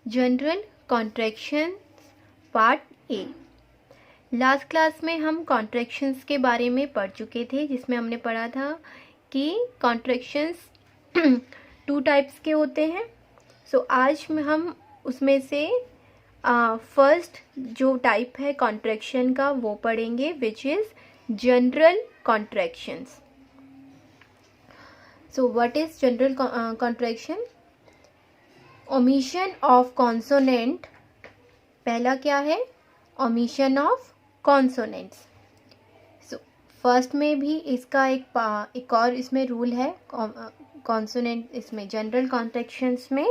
General contractions part A. Last class में हम contractions के बारे में पढ़ चुके थे, जिसमें हमने पढ़ा था कि कॉन्ट्रैक्शंस 2 टाइप्स के होते हैं। आज में हम उसमें से फर्स्ट जो टाइप है कॉन्ट्रैक्शन का वो पढ़ेंगे, which is general contractions. What is general contraction? Omission of consonant. पहला क्या है? Omission of consonants. फर्स्ट में भी इसका एक और इसमें रूल है कॉन्सोनेंट, इसमें जनरल कॉन्ट्रैक्शंस में,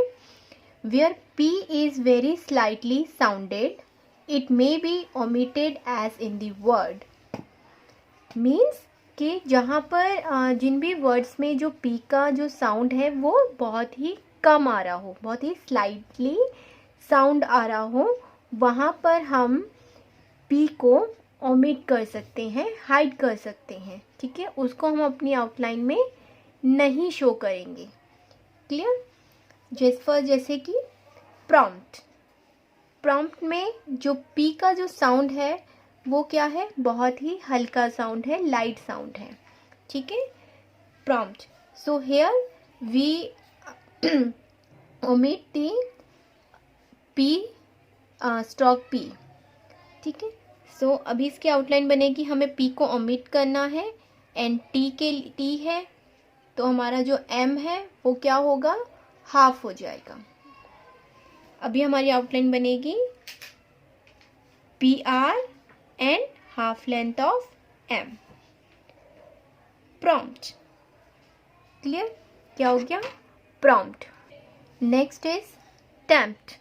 where P is very slightly sounded it may be omitted as in the word. Means कि जहाँ पर जिन भी वर्ड्स में जो पी का जो साउंड है वो बहुत ही कम आ रहा हो, बहुत ही स्लाइटली साउंड आ रहा हो, वहाँ पर हम पी को ओमिट कर सकते हैं, हाइड कर सकते हैं। ठीक है, उसको हम अपनी आउटलाइन में नहीं शो करेंगे। क्लियर? जैसे कि प्रॉम्प्ट। प्रॉम्प्ट में जो पी का जो साउंड है वो क्या है? बहुत ही हल्का साउंड है, लाइट साउंड है। ठीक है, prompt. So here we omit the P stroke P। ठीक है, अभी इसकी आउटलाइन बनेगी, हमें P को ओमिट करना है एंड T है तो हमारा जो M है वो क्या होगा? हाफ हो जाएगा। अभी हमारी आउटलाइन बनेगी PR and half length of M। Prompt. Clear? क्या हो गया? Prompt. Next is tempt.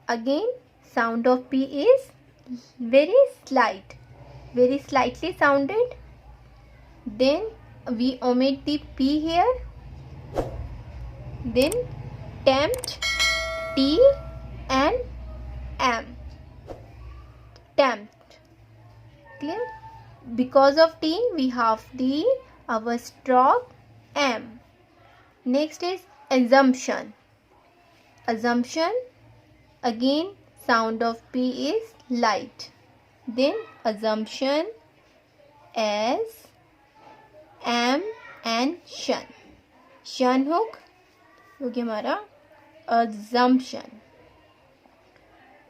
Again, sound of P is very slight, very slightly sounded. Then we omit the P here. Then tempt, T and M. Tempt. Clear? Because of T, we have our stroke M. Next is assumption. Assumption, again sound of P is light. Then assumption, S, M and shun. Shun hook हो गया हमारा assumption।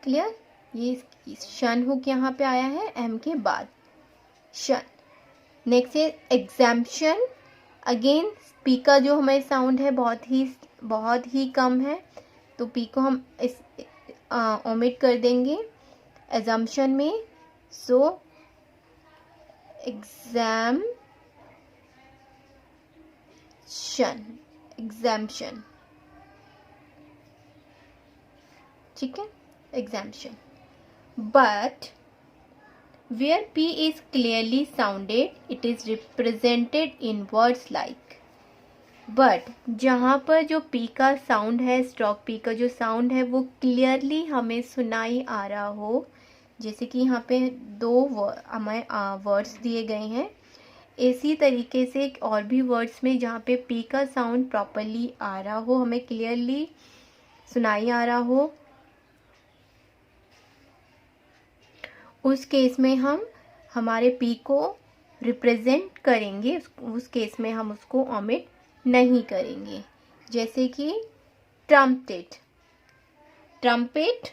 Clear? ये shun hook यहाँ पे आया है M के बाद, shun। नेक्स्ट है exemption। अगेन पी का जो हमारे साउंड है बहुत ही कम है, तो पी को हम इस ओमिट कर देंगे assumption में। exemption। ठीक है, exemption। But where P is clearly sounded, it is represented in words like। But जहाँ पर जो पी का साउंड है, स्ट्रोक पी का जो साउंड है वो क्लियरली हमें सुनाई आ रहा हो, जैसे कि यहाँ पे 2 हमें वर्ड्स दिए गए हैं, इसी तरीके से और भी वर्ड्स में जहाँ पे पी का साउंड प्रॉपरली आ रहा हो, हमें क्लियरली सुनाई आ रहा हो, उस केस में हम हमारे पी को रिप्रेजेंट करेंगे, उस केस में हम उसको ओमिट नहीं करेंगे। जैसे कि ट्रम्पेट, ट्रम्पेट,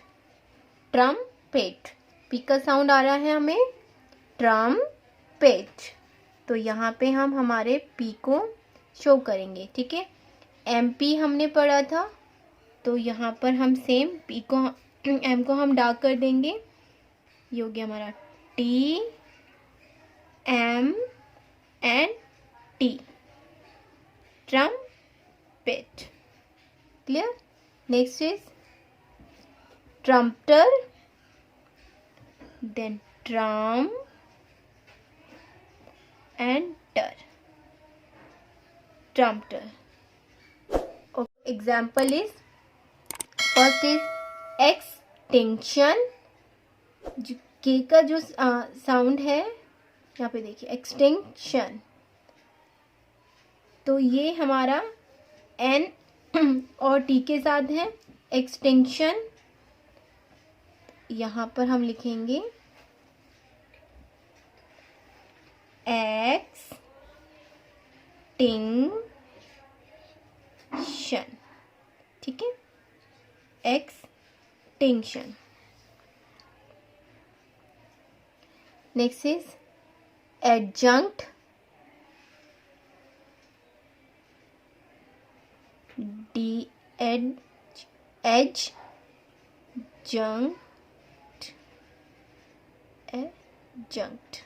ट्रम्पेट, पी का साउंड आ रहा है हमें, ट्रम्पेट, तो यहाँ पे हम हमारे पी को शो करेंगे। ठीक है, MP हमने पढ़ा था, तो यहाँ पर हम सेम पी को M को हम डार्क कर देंगे। ये हो गया हमारा T, M and T, trumpet। Clear? Next is trumpeter, then trum and ter, trumpeter। Okay. Example is, first is extinction। जो के का जो साउंड है यहाँ पे देखिए, एक्सटिंक्शन, तो ये हमारा N और T के साथ है, एक्सटिंक्शन, यहाँ पर हम लिखेंगे एक्सटिंक्शन, ठीक है, extinction. Next is adjunct, adjunct.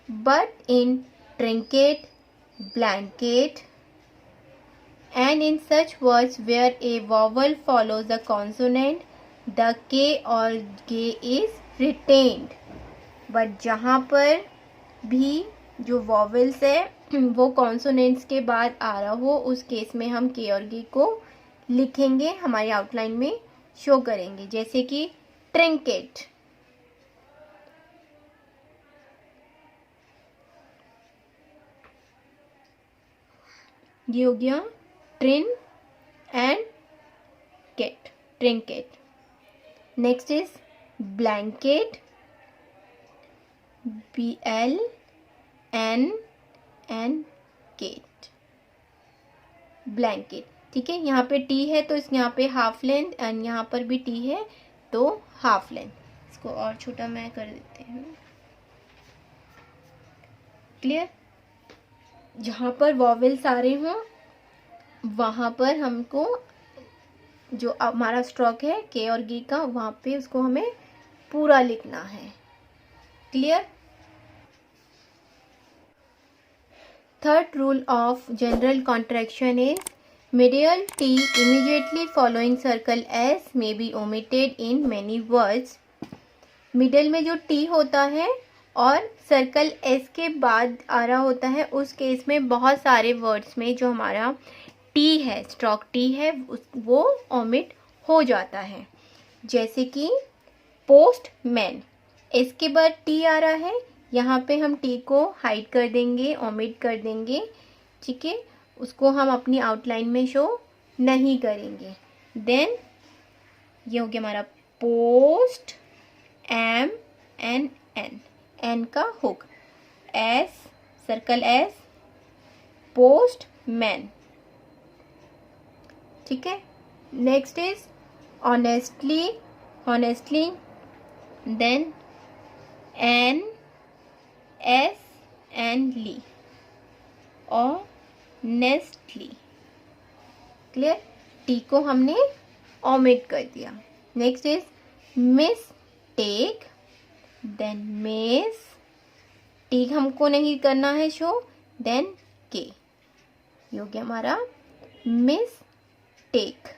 But in trinket, blanket, and in such words where a vowel follows the consonant, the K or G is retained. But जहाँ पर भी जो vowels है वो कॉन्सोनेंट्स के बाद आ रहा हो, उस केस में हम के और गे को लिखेंगे, हमारी आउटलाइन में शो करेंगे। जैसे कि ट्रिंकेट, ये हो गया trin and ket, trinket. Next is blanket, BLNNKET, blanket, ठीक है। यहाँ पे टी है तो इस यहाँ पे हाफ लेंथ, एंड यहाँ पर भी टी है तो हाफ लेंथ। इसको और छोटा मैं कर देते हैं, क्लियर। जहाँ पर वॉवेल्स आ रहे हों वहाँ पर हमको जो हमारा स्ट्रोक है के और गी का, वहाँ पे उसको हमें पूरा लिखना है, clear. Third rule of general contraction is middle T immediately following circle S may be omitted in many words. Middle में जो T होता है और सर्कल S के बाद आ रहा होता है, उस केस में बहुत सारे वर्ड्स में जो हमारा T है, स्ट्रोक T है, वो ओमिट हो जाता है। जैसे कि पोस्टमैन, S के बाद T आ रहा है, यहाँ पे हम T को हाइड कर देंगे, ओमिट कर देंगे, ठीक है, उसको हम अपनी आउटलाइन में शो नहीं करेंगे। देन ये हो गया हमारा post, M N N, N का hook, S circle S, postman, ठीक है। Next is honestly, honestly, then N S N ly और नेस्टली, क्लियर। टी को हमने ओमिट कर दिया। Next is mistake, then mess, T हमको नहीं करना है शो, देन के, ये हो गया हमारा mistake.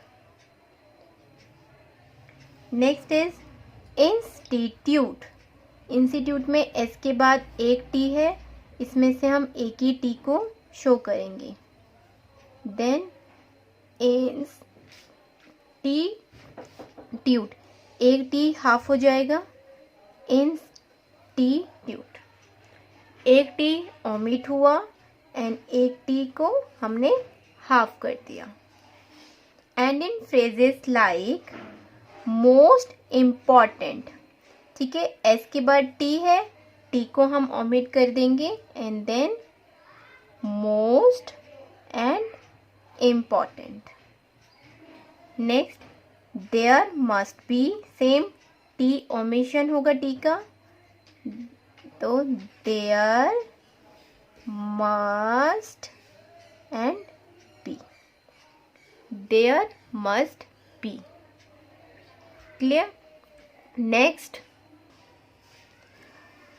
Next is institute, institute में एस के बाद एक टी है, इसमें से हम एक ही टी को शो करेंगे। देन इंस्टीट्यूट, एक टी हाफ हो जाएगा, इंस्टीट्यूट, एक टी ओमिट हुआ एंड एक टी को हमने हाफ कर दिया। And in phrases like most important, ठीक है, एस के बाद टी है, टी को हम ओमिट कर देंगे and then most and important. Next there must be, same T omission होगा टी का, तो there must and be, there must be, clear. Next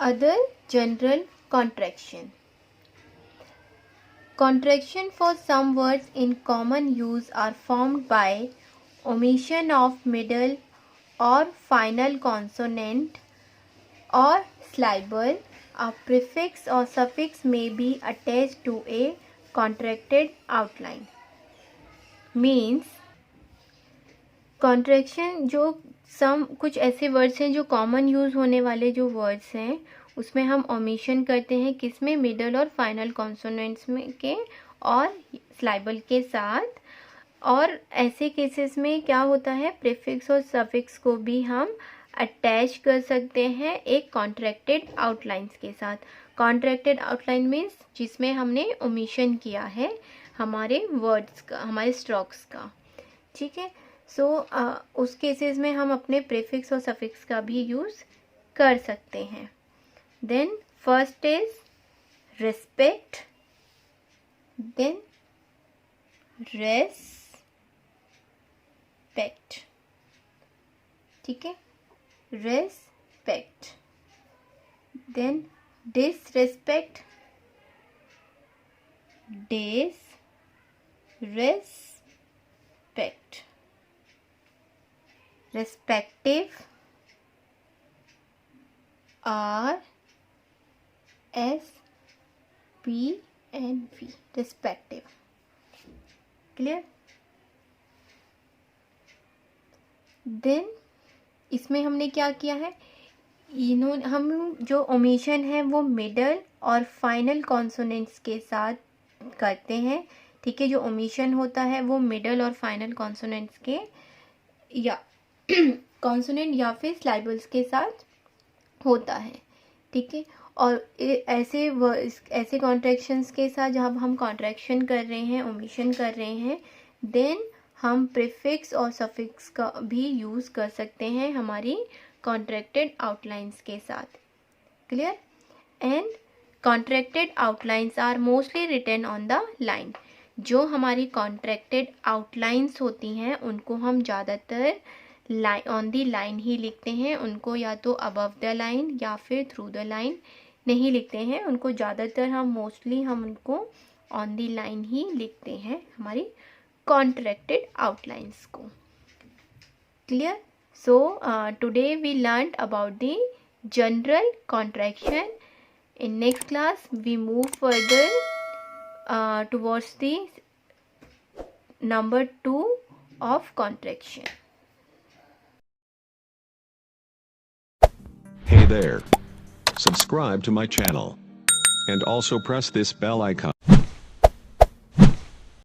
other general contraction. Contraction for some words in common use are formed by omission of middle or final consonant or syllable. A prefix or suffix may be attached to a contracted outline. Means contraction जो कुछ ऐसे words हैं जो common use होने वाले जो words हैं उसमें हम ओमिशन करते हैं, किसमें, मिडल और फाइनल कॉन्सोनेंट्स में के और सिलाइबल के साथ, और ऐसे केसेस में क्या होता है, प्रीफिक्स और सफिक्स को भी हम अटैच कर सकते हैं एक कॉन्ट्रैक्टेड आउटलाइंस के साथ। कॉन्ट्रैक्टेड आउटलाइन मीन्स जिसमें हमने ओमिशन किया है हमारे वर्ड्स का, हमारे स्ट्रोक्स का, ठीक है। सो उस केसेस में हम अपने प्रीफिक्स और सफिक्स का भी यूज़ कर सकते हैं। Then first is respect, then respect, ठीक है, respect, then disrespect, disrespect, respective, RSPNV, respective, clear. Then इसमें हमने क्या किया है, हम जो ओमिशन है वो मिडल और फाइनल कॉन्सोनेंट्स के साथ करते हैं, ठीक है। जो ओमिशन होता है वो मिडल और फाइनल कॉन्सोनेंट्स के या कॉन्सोनेंट या फिर सिलेबल्स के साथ होता है, ठीक है। और ऐसे कॉन्ट्रैक्शंस के साथ जब हम कॉन्ट्रैक्शन कर रहे हैं, ओमिशन कर रहे हैं, देन हम प्रीफिक्स और सफिक्स का भी यूज़ कर सकते हैं हमारी कॉन्ट्रैक्टेड आउटलाइंस के साथ, clear. And contracted outlines are mostly written on the line. जो हमारी कॉन्ट्रैक्टेड आउटलाइंस होती हैं उनको हम ज़्यादातर ऑन द लाइन ही लिखते हैं, उनको या तो अबव द लाइन या फिर थ्रू द लाइन नहीं लिखते हैं, उनको ज़्यादातर हम उनको ऑन द लाइन ही लिखते हैं हमारी कॉन्ट्रैक्टेड आउटलाइंस को, clear. So today we learned about the general contraction. In next class we move further towards the number 2 of contraction. Hey there. Subscribe to my channel. And also press this bell icon.